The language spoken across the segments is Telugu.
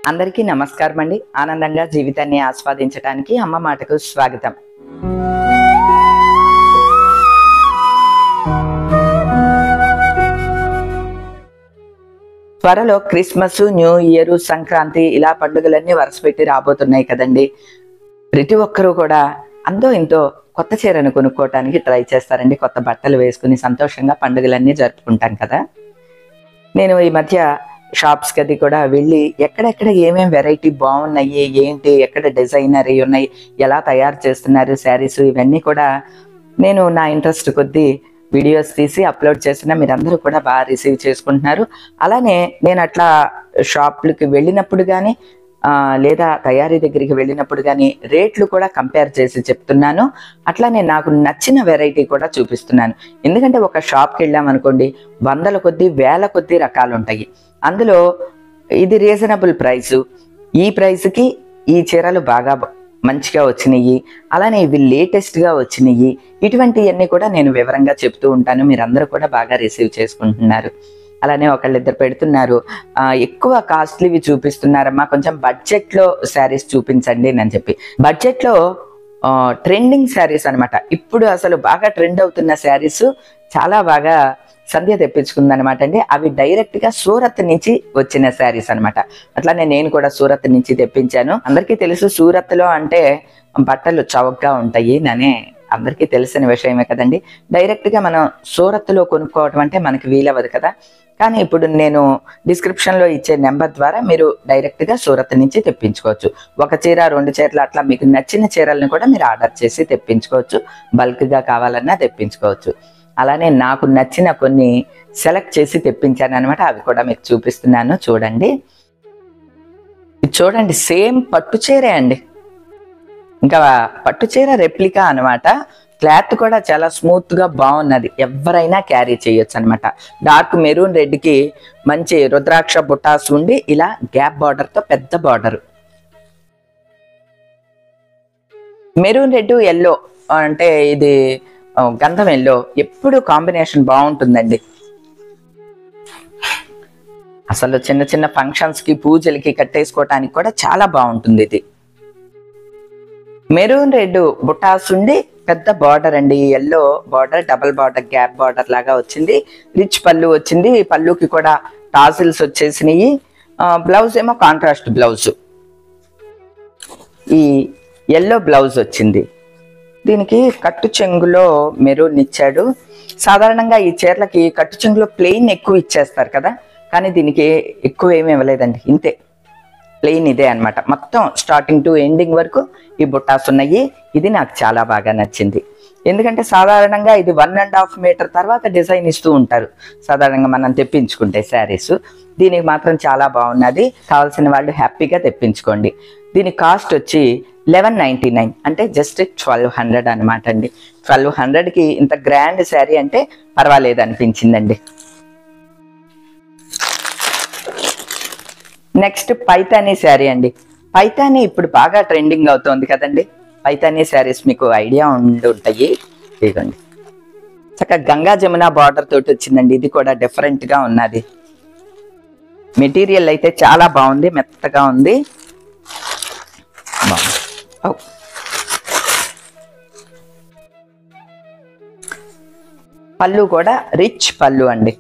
అందరికీ నమస్కారం అండి. ఆనందంగా జీవితాన్ని ఆస్వాదించడానికి అమ్మ మాటకు స్వాగతం. త్వరలో క్రిస్మస్, న్యూ ఇయర్, సంక్రాంతి ఇలా పండుగలన్నీ వరుసపెట్టి రాబోతున్నాయి కదండి. ప్రతి ఒక్కరూ కూడా అంతో ఇంతో కొత్త చీరను కొనుక్కోవటానికి ట్రై చేస్తారండి. కొత్త బట్టలు వేసుకుని సంతోషంగా పండుగలన్నీ జరుపుకుంటాం కదా. నేను ఈ మధ్య షాప్స్కి అది కూడా వెళ్ళి ఎక్కడెక్కడ ఏమేమి వెరైటీ బాగున్నాయి, ఏంటి, ఎక్కడ డిజైనర్ ఉన్నాయి, ఎలా తయారు చేస్తున్నారు శారీస్, ఇవన్నీ కూడా నేను నా ఇంట్రెస్ట్ కొద్దీ వీడియోస్ తీసి అప్లోడ్ చేస్తున్నా. మీరందరూ కూడా బాగా రిసీవ్ చేసుకుంటున్నారు. అలానే నేను అట్లా షాప్లకి వెళ్ళినప్పుడు కానీ లేదా తయారీ దగ్గరికి వెళ్ళినప్పుడు కానీ రేట్లు కూడా కంపేర్ చేసి చెప్తున్నాను. అట్లానే నాకు నచ్చిన వెరైటీ కూడా చూపిస్తున్నాను. ఎందుకంటే ఒక షాప్కి వెళ్ళామనుకోండి, వందల కొద్దీ వేల కొద్దీ రకాలు ఉంటాయి. అందులో ఇది రీజనబుల్ ప్రైసు, ఈ ప్రైస్కి ఈ చీరలు బాగా మంచిగా వచ్చినాయి, అలానే ఇవి లేటెస్ట్గా వచ్చినాయి, ఇటువంటివన్నీ కూడా నేను వివరంగా చెప్తూ ఉంటాను. మీరందరూ కూడా బాగా రిసీవ్ చేసుకుంటున్నారు. అలానే ఒకళ్ళిద్దరు పెడుతున్నారు, ఎక్కువ కాస్ట్లీవి చూపిస్తున్నారమ్మా, కొంచెం బడ్జెట్లో శారీస్ చూపించండి అని చెప్పి. బడ్జెట్లో ట్రెండింగ్ శారీస్ అనమాట. ఇప్పుడు అసలు బాగా ట్రెండ్ అవుతున్న శారీస్ చాలా బాగా సంధ్య తెప్పించుకుందనమాట అండి. అవి డైరెక్ట్గా సూరత్ నుంచి వచ్చిన శారీస్ అనమాట. అట్లానే నేను కూడా సూరత్ నుంచి తెప్పించాను. అందరికీ తెలుసు సూరత్లో అంటే బట్టలు చౌకగా ఉంటాయి అని అందరికీ తెలిసిన విషయమే కదండి. డైరెక్ట్గా మనం సూరత్లో కొనుక్కోవటం అంటే మనకి వీలవ్వదు కదా. కానీ ఇప్పుడు నేను డిస్క్రిప్షన్లో ఇచ్చే నెంబర్ ద్వారా మీరు డైరెక్ట్గా సూరత్ నుంచి తెప్పించుకోవచ్చు. ఒక చీర, 2 చీరలు అట్లా మీకు నచ్చిన చీరలను కూడా మీరు ఆర్డర్ చేసి తెప్పించుకోవచ్చు. బల్క్గా కావాలన్నా తెప్పించుకోవచ్చు. అలానే నాకు నచ్చిన కొన్ని సెలెక్ట్ చేసి తెప్పించాను అనమాట. అవి కూడా మీకు చూపిస్తున్నాను, చూడండి. చూడండి, సేమ్ పట్టు చీరే అండి. ఇంకా పట్టు చీర రెప్లికా అనమాట. క్లాత్ కూడా చాలా స్మూత్గా బాగున్నది. ఎవరైనా క్యారీ చేయొచ్చు అనమాట. డార్క్ మెరూన్ రెడ్కి మంచి రుద్రాక్ష బుట్టాస్ ఉండి ఇలా గ్యాప్ బార్డర్తో పెద్ద బార్డర్. మెరూన్ రెడ్, ఎల్లో అంటే ఇది గంధం ఎల్లో, ఎప్పుడు కాంబినేషన్ బాగుంటుందండి. అసలు చిన్న చిన్న ఫంక్షన్స్కి, పూజలకి కట్టేసుకోవటానికి కూడా చాలా బాగుంటుంది ఇది. మెరూన్ రెడ్ బుటాస్ ఉండి పెద్ద బార్డర్ అండి. Yellow border, double border, gap border లాగా వచ్చింది. రిచ్ పళ్ళు వచ్చింది. పళ్ళుకి కూడా టాజిల్స్ వచ్చేసినాయి. బ్లౌజ్ ఏమో కాంట్రాస్ట్ బ్లౌజ్. ఈ ఎల్లో బ్లౌజ్ వచ్చింది. దీనికి కట్టు చెంగులో మెరూన్ ఇచ్చాడు. సాధారణంగా ఈ చీరలకి కట్టు చెంగులో ప్లెయిన్ ఎక్కువ ఇచ్చేస్తారు కదా, కానీ దీనికి ఎక్కువ ఏమి ఇవ్వలేదండి. ఇంతే ప్లెయిన్ ఇదే అనమాట. మొత్తం స్టార్టింగ్ టు ఎండింగ్ వరకు ఈ బుట్టాస్ ఉన్నాయి. ఇది నాకు చాలా బాగా నచ్చింది. ఎందుకంటే సాధారణంగా ఇది 1.5 మీటర్ తర్వాత డిజైన్ ఇస్తూ ఉంటారు సాధారణంగా మనం తెప్పించుకుంటే శారీస్. దీనికి మాత్రం చాలా బాగున్నది. కావాల్సిన వాళ్ళు హ్యాపీగా తెప్పించుకోండి. దీని కాస్ట్ వచ్చి 1199, అంటే జస్ట్ 1200 అనమాట అండి. 1200కి ఇంత గ్రాండ్ శారీ అంటే పర్వాలేదు అనిపించిందండి. నెక్స్ట్ పైతానీ శారీ అండి. పైతానీ ఇప్పుడు బాగా ట్రెండింగ్ అవుతోంది కదండి. పైతానీ శారీస్ మీకు ఐడియా ఉండి ఉంటాయి. ఇదిగోండి, చక్కగా గంగా జమున బార్డర్ తోటి వచ్చిందండి. ఇది కూడా డిఫరెంట్గా ఉన్నది. మెటీరియల్ అయితే చాలా బాగుంది, మెత్తగా ఉంది. పళ్ళు కూడా రిచ్ పళ్ళు అండి.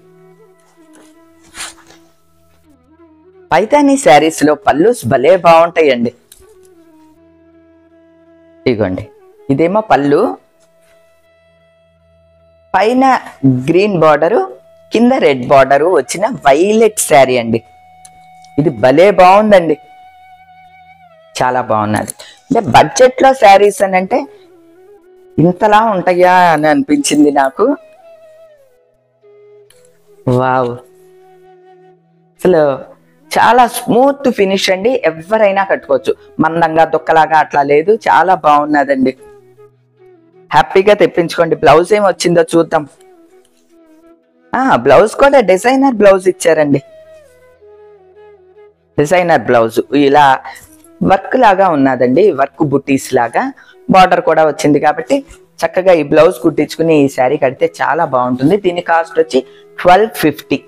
పైతానీ శారీస్ లో పళ్ళుస్ భలే బాగుంటాయండి. ఇదిగోండి, ఇదేమో పళ్ళు, పైన గ్రీన్ బార్డరు, కింద రెడ్ బార్డరు వచ్చిన వైలెట్ శారీ అండి. ఇది భలే బాగుందండి, చాలా బాగున్నది. అంటే బడ్జెట్లో శారీస్ అని అంటే ఇంతలా ఉంటాయా అని అనిపించింది నాకు. వావ్, అసలు చాలా స్మూత్ ఫినిష్ అండి. ఎవరైనా కట్టుకోవచ్చు. మందంగా దుక్కలాగా అట్లా లేదు, చాలా బాగున్నదండి. హ్యాపీగా తెప్పించుకోండి. బ్లౌజ్ ఏం వచ్చిందో చూద్దాం. బ్లౌజ్ కూడా డిజైనర్ బ్లౌజ్ ఇచ్చారండి. డిజైనర్ బ్లౌజ్ ఇలా వర్క్ లాగా ఉన్నదండి. వర్క్ బుటీస్ లాగా బార్డర్ కూడా వచ్చింది కాబట్టి చక్కగా ఈ బ్లౌజ్ కుట్టించుకుని ఈ శారీ కడితే చాలా బాగుంటుంది. దీని కాస్ట్ వచ్చి 1250.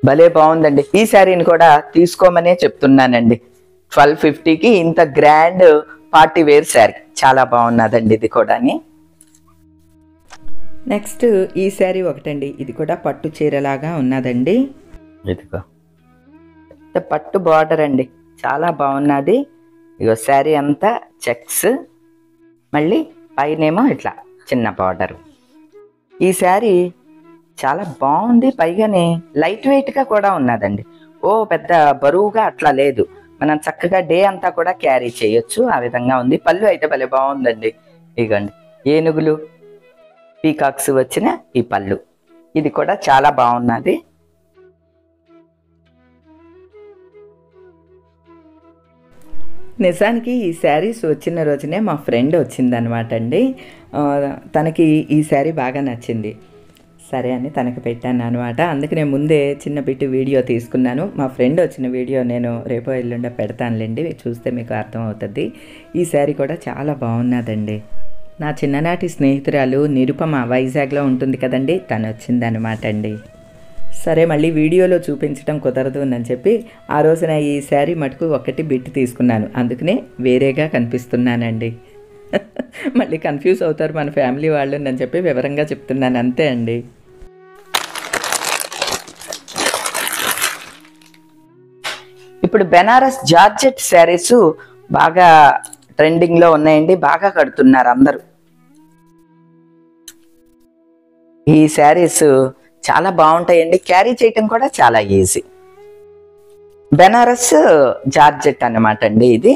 భలే బాగుందండి. ఈ శారీని కూడా తీసుకోమనే చెప్తున్నానండి. 1250కి ఇంత గ్రాండ్ పార్టీ వేర్ శారీ చాలా బాగున్నదండి ఇది కూడాని. నెక్స్ట్ ఈ శారీ ఒకటండి, ఇది కూడా పట్టు చీరలాగా ఉన్నదండి. ఇదిగో పట్టు బార్డర్ అండి, చాలా బాగున్నది. ఇగో శారీ అంతా చెక్స్, మళ్ళీ పైనేమో ఇట్లా చిన్న బార్డర్. ఈ శారీ చాలా బాగుంది, పైగానే లైట్ వెయిట్గా కూడా ఉన్నదండి. ఓ పెద్ద బరువుగా అట్లా లేదు, మనం చక్కగా డే అంతా కూడా క్యారీ చేయొచ్చు, ఆ విధంగా ఉంది. పళ్ళు అయితే భలే బాగుందండి. ఇగోండి ఏనుగులు పీకాక్స్ వచ్చిన ఈ పళ్ళు, ఇది కూడా చాలా బాగున్నది. నిజానికి ఈ శారీస్ వచ్చిన రోజునే మా ఫ్రెండ్ వచ్చిందనమాట అండి. తనకి ఈ శారీ బాగా నచ్చింది, సరే అని తనకి పెట్టాను అనమాట. అందుకే నేను ముందే చిన్న బిట్టు వీడియో తీసుకున్నాను. మా ఫ్రెండ్ వచ్చిన వీడియో నేను రేపో ఎల్లుండో పెడతానులేండి, చూస్తే మీకు అర్థమవుతుంది. ఈ శారీ కూడా చాలా బాగున్నదండి. నా చిన్ననాటి స్నేహితురాలు నిరుపమ వైజాగ్లో ఉంటుంది కదండి, తను వచ్చిందనమాట అండి. సరే మళ్ళీ వీడియోలో చూపించడం కుదరదు అని చెప్పి ఆ రోజున ఈ శారీ మటుకు ఒకటి బిట్ తీసుకున్నాను, అందుకనే వేరేగా కనిపిస్తున్నానండి. మళ్ళీ కన్ఫ్యూజ్ అవుతారు మన ఫ్యామిలీ వాళ్ళు అని చెప్పి వివరంగా చెప్తున్నాను, అంతే అండి. ఇప్పుడు బెనారస్ జార్జెట్ శారీస్ బాగా ట్రెండింగ్లో ఉన్నాయండి, బాగా కడుతున్నారు అందరూ. ఈ శారీస్ చాలా బాగుంటాయండి, క్యారీ చేయటం కూడా చాలా ఈజీ. బెనారస్ జార్జెట్ అన్నమాట అండి ఇది.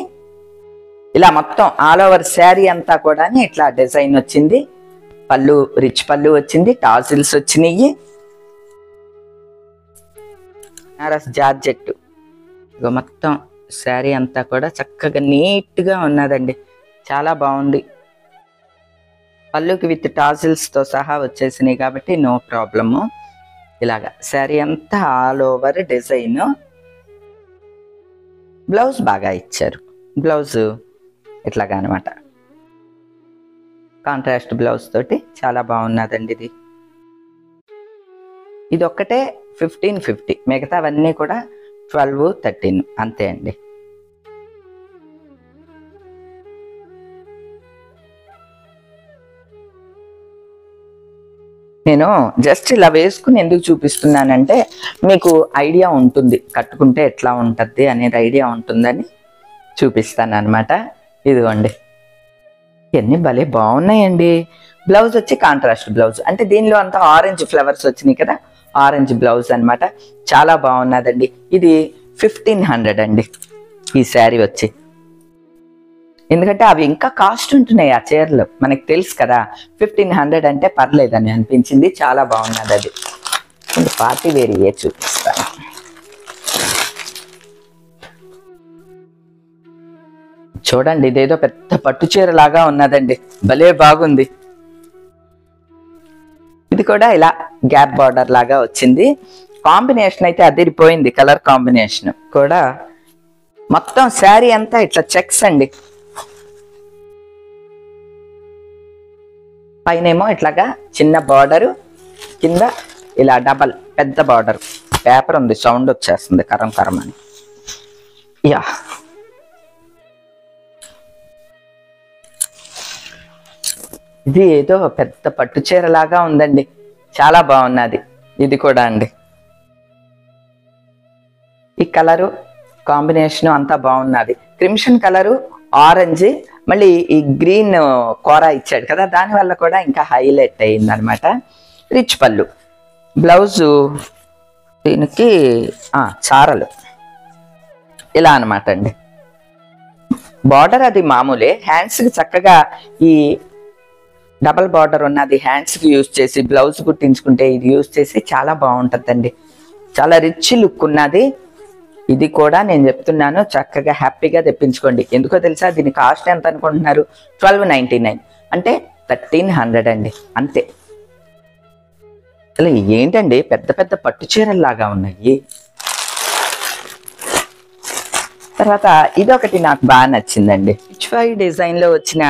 ఇలా మొత్తం ఆల్ ఓవర్ శారీ అంతా కూడా ఇట్లా డిజైన్ వచ్చింది. పళ్ళు రిచ్ పళ్ళు వచ్చింది, టాజిల్స్ వచ్చినాయి. బెనారస్ జార్జెట్ ఇక మొత్తం శారీ అంతా కూడా చక్కగా నీట్గా ఉన్నదండి, చాలా బాగుంది. పళ్ళుకి విత్ టాజిల్స్తో సహా వచ్చేసినాయి కాబట్టి నో ప్రాబ్లము. ఇలాగా శారీ అంతా ఆల్ ఓవర్ డిజైన్. బ్లౌజ్ బాగా ఇచ్చారు, బ్లౌజ్ ఇట్లాగా అనమాట, కాంట్రాస్ట్ బ్లౌజ్ తోటి చాలా బాగున్నదండి ఇది. ఇది ఒక్కటే 1550, మిగతావన్నీ కూడా 12, 13 అంతే అండి. నేను జస్ట్ ఇలా వేసుకుని ఎందుకు చూపిస్తున్నానంటే మీకు ఐడియా ఉంటుంది, కట్టుకుంటే ఎట్లా ఉంటుంది అనేది ఐడియా ఉంటుందని చూపిస్తాను అనమాట. ఇదిగోండి ఇవన్నీ భలే బాగున్నాయండి. బ్లౌజ్ వచ్చి కాంట్రాస్ట్ బ్లౌజ్, అంటే దీనిలో అంతా ఆరెంజ్ ఫ్లవర్స్ వచ్చినాయి కదా, ఆరెంజ్ బ్లౌజ్ అనమాట, చాలా బాగున్నదండి. ఇది 1500 అండి ఈ శారీ వచ్చి. ఎందుకంటే అవి ఇంకా కాస్ట్ ఉంటున్నాయి ఆ చీరలు, మనకి తెలుసు కదా. 1500 అంటే పర్లేదని అనిపించింది, చాలా బాగున్నది. అది పార్టీ వేరియే చూపిస్తాను. చూడండి ఇదేదో పెద్ద పట్టు చీర లాగా ఉన్నదండి, భలే బాగుంది. ఇది కూడా ఇలా గ్యాప్ బార్డర్ లాగా వచ్చింది. కాంబినేషన్ అయితే అదిరిపోయింది, కలర్ కాంబినేషన్ కూడా. మొత్తం శారీ అంతా ఇట్లా చెక్స్ అండి, పైనేమో ఇట్లాగా చిన్న బార్డరు, కింద ఇలా డబల్ పెద్ద బార్డర్. పేపర్ ఉంది, సౌండ్ వచ్చేస్తుంది కరం కరం అని. యా ఇది ఏదో పెద్ద పట్టు చీర లాగా ఉందండి, చాలా బాగున్నది ఇది కూడా అండి. ఈ కలరు కాంబినేషన్ అంతా బాగున్నది. క్రిమ్షన్ కలరు, ఆరెంజ్, మళ్ళీ ఈ గ్రీన్ కూర ఇచ్చాడు కదా, దానివల్ల కూడా ఇంకా హైలైట్ అయ్యింది అనమాట. రిచ్ పళ్ళు, బ్లౌజు దీనికి చారలు ఇలా అనమాట అండి. బార్డర్ అది మామూలే, హ్యాండ్స్కి చక్కగా ఈ డబల్ బార్డర్ ఉన్నది హ్యాండ్స్కి యూజ్ చేసి బ్లౌజ్ కుట్టించుకుంటే ఇది యూజ్ చేసి చాలా బాగుంటుందండి, చాలా రిచ్ లుక్ ఉన్నది. ఇది కూడా నేను చెప్తున్నాను, చక్కగా హ్యాపీగా తెప్పించుకోండి. ఎందుకో తెలుసా, దీని కాస్ట్ ఎంత అనుకుంటున్నారు? 1299 అంటే 1300 అండి, అంతే. అసలు ఏంటండి పెద్ద పెద్ద పట్టు చీరల్లాగా ఉన్నాయి. తర్వాత ఇదొకటి నాకు బాగా నచ్చిందండి, పిచ్వాయి డిజైన్లో వచ్చిన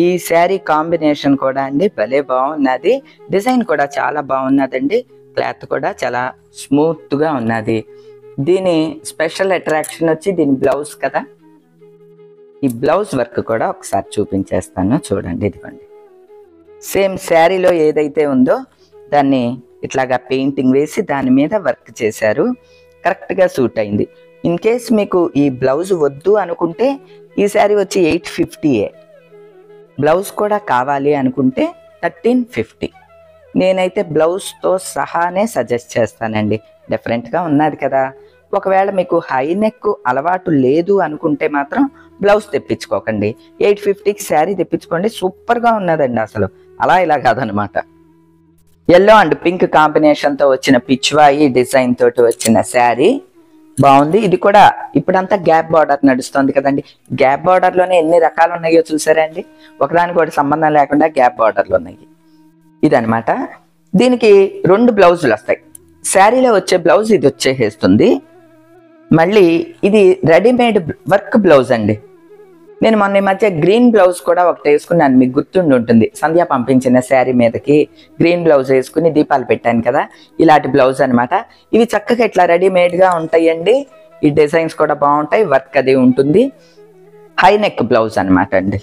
ఈ శారీ కాంబినేషన్ కూడా అండి భలే బాగున్నది. డిజైన్ కూడా చాలా బాగున్నదండి, క్లాత్ కూడా చాలా స్మూత్గా ఉన్నది. దీని స్పెషల్ అట్రాక్షన్ వచ్చి దీని బ్లౌజ్ కదా. ఈ బ్లౌజ్ వర్క్ కూడా ఒకసారి చూపించేస్తాను చూడండి. ఇదిగోండి, సేమ్ శారీలో ఏదైతే ఉందో దాన్ని ఇట్లాగా పెయింటింగ్ వేసి దాని మీద వర్క్ చేశారు. కరెక్ట్గా సూట్ అయింది. ఇన్ కేస్ మీకు ఈ బ్లౌజ్ వద్దు అనుకుంటే ఈ శారీ వచ్చి 850. బ్లౌజ్ కూడా కావాలి అనుకుంటే 1350. నేనైతే బ్లౌజ్తో సహానే సజెస్ట్ చేస్తానండి. డిఫరెంట్గా ఉన్నది కదా. ఒకవేళ మీకు హై నెక్ అలవాటు లేదు అనుకుంటే మాత్రం బ్లౌజ్ తెప్పించుకోకండి. 850కి శారీ తెప్పించుకోండి. సూపర్గా ఉన్నదండి. అసలు అలా ఇలా కాదనమాట. ఎల్లో అండ్ పింక్ కాంబినేషన్తో వచ్చిన పిచ్వాయి డిజైన్ తోటి వచ్చిన శారీ బాగుంది. ఇది కూడా ఇప్పుడంతా గ్యాప్ బార్డర్ నడుస్తుంది కదండి. గ్యాప్ బార్డర్లోనే ఎన్ని రకాలు ఉన్నాయో చూసారా అండి. ఒకదానికి ఒకటి సంబంధం లేకుండా గ్యాప్ బార్డర్లు ఉన్నాయి. ఇదనమాట. దీనికి 2 బ్లౌజులు వస్తాయి. శారీలో వచ్చే బ్లౌజ్ ఇది వచ్చేస్తుంది. మళ్ళీ ఇది రెడీమేడ్ వర్క్ బ్లౌజ్ అండి. నేను మొన్న ఈ మధ్య గ్రీన్ బ్లౌజ్ కూడా ఒకటి వేసుకున్నాను, మీకు గుర్తుండి ఉంటుంది. సంధ్య పంపించిన శారీ మీదకి గ్రీన్ బ్లౌజ్ వేసుకుని దీపాలు పెట్టాను కదా. ఇలాంటి బ్లౌజ్ అనమాట. ఇవి చక్కగా ఇట్లా రెడీమేడ్గా ఉంటాయండి. ఈ డిజైన్స్ కూడా బాగుంటాయి. వర్క్ అది ఉంటుంది. హై నెక్ బ్లౌజ్ అనమాట అండి.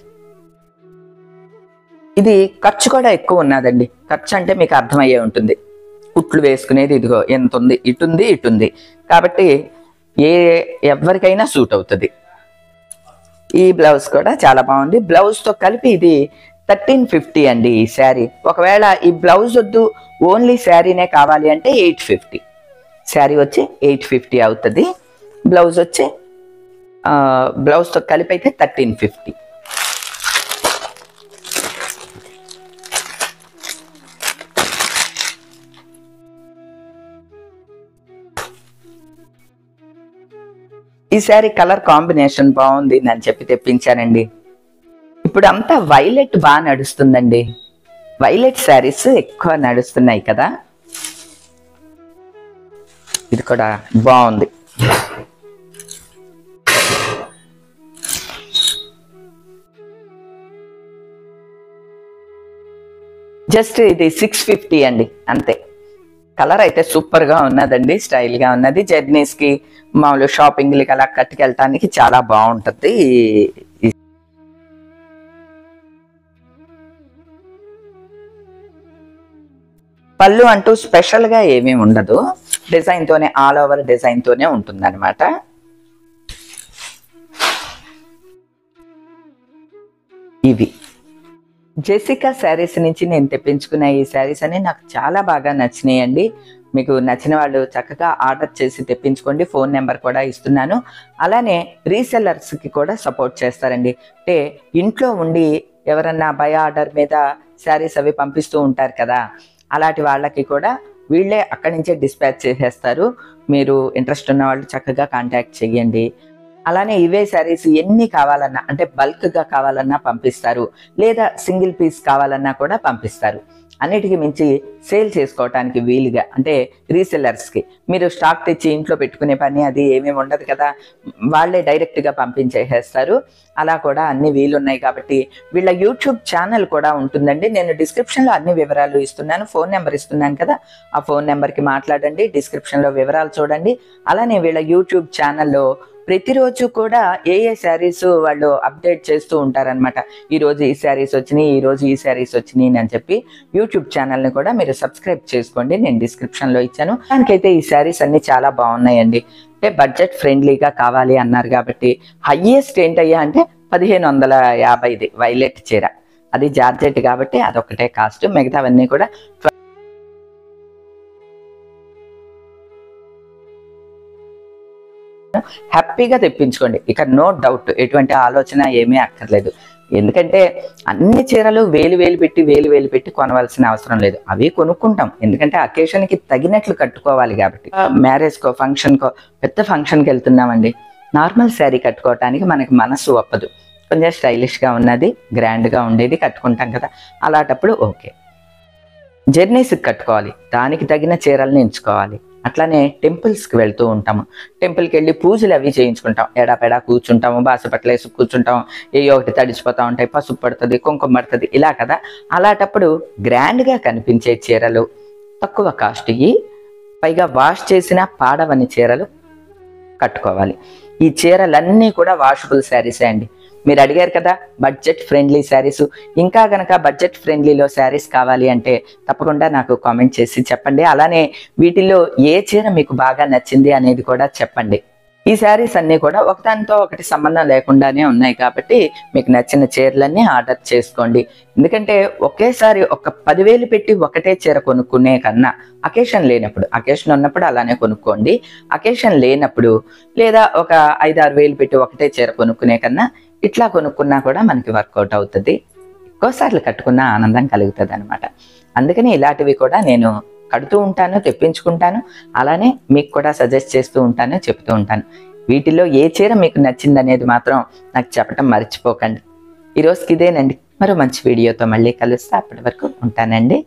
ఇది ఖర్చు కూడా ఎక్కువ ఉన్నదండి. ఖర్చు అంటే మీకు అర్థమయ్యే ఉంటుంది. కుట్లు వేసుకునేది ఇదిగో ఎంత ఉంది, ఇటుంది ఇటుంది. కాబట్టి ఎవరికైనా సూట్ అవుతుంది. ఈ బ్లౌజ్ కూడా చాలా బాగుంది. బ్లౌజ్తో కలిపి ఇది 1350 అండి ఈ శారీ. ఒకవేళ ఈ బ్లౌజ్ వద్దు, ఓన్లీ శారీనే కావాలి అంటే 850. శారీ వచ్చి 850 అవుతుంది. బ్లౌజ్ వచ్చి బ్లౌజ్తో కలిపి అయితే 1350. ఈ శారీ కలర్ కాంబినేషన్ బాగుంది అని చెప్పి తెప్పించానండి. ఇప్పుడు అంతా వైలెట్ బాగా నడుస్తుందండి. వైలెట్ శారీస్ ఎక్కువ నడుస్తున్నాయి కదా. ఇది కూడా బాగుంది. జస్ట్ ఇది 650 అండి అంతే. కలర్ అయితే సూపర్గా ఉన్నదండి. స్టైల్గా ఉన్నది. జర్నీస్కి మామూలు షాపింగ్లకి అలా కట్టుకెళ్ళటానికి చాలా బాగుంటుంది. పళ్ళు అంటూ స్పెషల్గా ఏమీ ఉండదు. డిజైన్తోనే ఆల్ ఓవర్ డిజైన్తోనే ఉంటుంది అనమాట. ఇవి జెసికా శారీస్ నుంచి నేను తెప్పించుకున్న ఈ శారీస్ అని నాకు చాలా బాగా నచ్చినాయండి. మీకు నచ్చిన వాళ్ళు చక్కగా ఆర్డర్ చేసి తెప్పించుకోండి. ఫోన్ నెంబర్ కూడా ఇస్తున్నాను. అలానే రీసెల్లర్స్కి కూడా సపోర్ట్ చేస్తారండి. అంటే ఇంట్లో ఉండి ఎవరన్నా బై ఆర్డర్ మీద శారీస్ అవి పంపిస్తూ ఉంటారు కదా. అలాంటి వాళ్ళకి కూడా వీళ్ళే అక్కడి నుంచే డిస్పాచ్ చేసేస్తారు. మీరు ఇంట్రెస్ట్ ఉన్న వాళ్ళు చక్కగా కాంటాక్ట్ చేయండి. అలానే ఇవే శారీస్ ఎన్ని కావాలన్నా అంటే బల్క్గా కావాలన్నా పంపిస్తారు. లేదా సింగిల్ పీస్ కావాలన్నా కూడా పంపిస్తారు. అన్నిటికీ మించి సేల్ చేసుకోవటానికి వీలుగా అంటే రీసెల్లర్స్కి మీరు స్టాక్ తెచ్చి ఇంట్లో పెట్టుకునే పని అది ఏమేమి ఉండదు కదా. వాళ్ళే డైరెక్ట్గా పంపించేసేస్తారు. అలా కూడా అన్ని వీలున్నాయి. కాబట్టి వీళ్ళ యూట్యూబ్ ఛానల్ కూడా ఉంటుందండి. నేను డిస్క్రిప్షన్లో అన్ని వివరాలు ఇస్తున్నాను. ఫోన్ నెంబర్ ఇస్తున్నాను కదా, ఆ ఫోన్ నెంబర్కి మాట్లాడండి. డిస్క్రిప్షన్లో వివరాలు చూడండి. అలానే వీళ్ళ యూట్యూబ్ ఛానల్లో ప్రతిరోజు కూడా ఏ శారీస్ వాళ్ళు అప్డేట్ చేస్తూ ఉంటారనమాట. ఈరోజు ఈ శారీస్ వచ్చినాయి, ఈరోజు ఈ శారీస్ వచ్చినాయి అని చెప్పి యూట్యూబ్ ఛానల్ని కూడా మీరు సబ్స్క్రైబ్ చేసుకోండి. నేను డిస్క్రిప్షన్లో ఇచ్చాను. దానికైతే ఈ శారీస్ అన్ని చాలా బాగున్నాయండి. అంటే బడ్జెట్ ఫ్రెండ్లీగా కావాలి అన్నారు కాబట్టి హయ్యెస్ట్ ఏంటయ్యా అంటే 1550 వైలెట్ చీర. అది జార్జెట్ కాబట్టి అదొకటే కాస్ట్. మిగతావన్నీ కూడా హ్యాపీగా తెప్పించుకోండి. ఇక నో డౌట్, ఎటువంటి ఆలోచన ఏమీ అక్కర్లేదు. ఎందుకంటే అన్ని చీరలు వేలు వేలు పెట్టి కొనవలసిన అవసరం లేదు. అవి కొనుక్కుంటాం, ఎందుకంటే అకేషన్కి తగినట్లు కట్టుకోవాలి కాబట్టి. మ్యారేజ్కో ఫంక్షన్కో పెద్ద ఫంక్షన్కి వెళ్తున్నామండి, నార్మల్ శారీ కట్టుకోవటానికి మనకి మనసు ఒప్పదు. కొంచెం స్టైలిష్గా ఉన్నది, గ్రాండ్గా ఉండేది కట్టుకుంటాం కదా. అలాంటప్పుడు ఓకే. జర్నీస్కి కట్టుకోవాలి, దానికి తగిన చీరల్ని ఎంచుకోవాలి. అట్లానే టెంపుల్స్కి వెళ్తూ ఉంటాము. టెంపుల్కి వెళ్ళి పూజలు అవి చేయించుకుంటాం. ఎడాపెడా కూర్చుంటాము, బాసపట్ల వేసి కూర్చుంటాం. ఏయో ఒకటి తడిచిపోతూ ఉంటాయి, పసుపు పడుతుంది, కుంకుమ పడుతుంది, ఇలా కదా. అలాంటప్పుడు గ్రాండ్గా కనిపించే చీరలు తక్కువ కాస్ట్ ఇవి, పైగా వాష్ చేసిన పాడవని చీరలు కట్టుకోవాలి. ఈ చీరలన్నీ కూడా వాషబుల్ శారీసే అండి. మీరు అడిగారు కదా బడ్జెట్ ఫ్రెండ్లీ శారీస్, ఇంకా గనక బడ్జెట్ ఫ్రెండ్లీలో శారీస్ కావాలి అంటే తప్పకుండా నాకు కామెంట్ చేసి చెప్పండి. అలానే వీటిల్లో ఏ చీర మీకు బాగా నచ్చింది అనేది కూడా చెప్పండి. ఈ శారీస్ అన్నీ కూడా ఒకదానితో ఒకటి సంబంధం లేకుండానే ఉన్నాయి కాబట్టి మీకు నచ్చిన చీరలన్నీ ఆర్డర్ చేసుకోండి. ఎందుకంటే ఒకేసారి ఒక 10,000 పెట్టి ఒకటే చీర కొనుక్కునే కన్నా అకేషన్ లేనప్పుడు, అకేషన్ ఉన్నప్పుడు అలానే కొనుక్కోండి. అకేషన్ లేనప్పుడు లేదా ఒక 5-6 వేలు పెట్టి ఒకటే చీర కొనుక్కునే కన్నా ఇట్లా కొనుక్కున్నా కూడా మనకి వర్కౌట్ అవుతుంది. ఎక్కువసార్లు కట్టుకున్న ఆనందం కలుగుతుంది అనమాట. అందుకని ఇలాంటివి కూడా నేను కడుతూ ఉంటాను, తెప్పించుకుంటాను. అలానే మీకు కూడా సజెస్ట్ చేస్తూ ఉంటాను, చెప్తూ ఉంటాను. వీటిలో ఏ చీర మీకు నచ్చింది అనేది మాత్రం నాకు చెప్పటం మర్చిపోకండి. ఈరోజుకి ఇదేనండి. మరో మంచి వీడియోతో మళ్ళీ కలుస్తా. అప్పటి వరకు ఉంటానండి.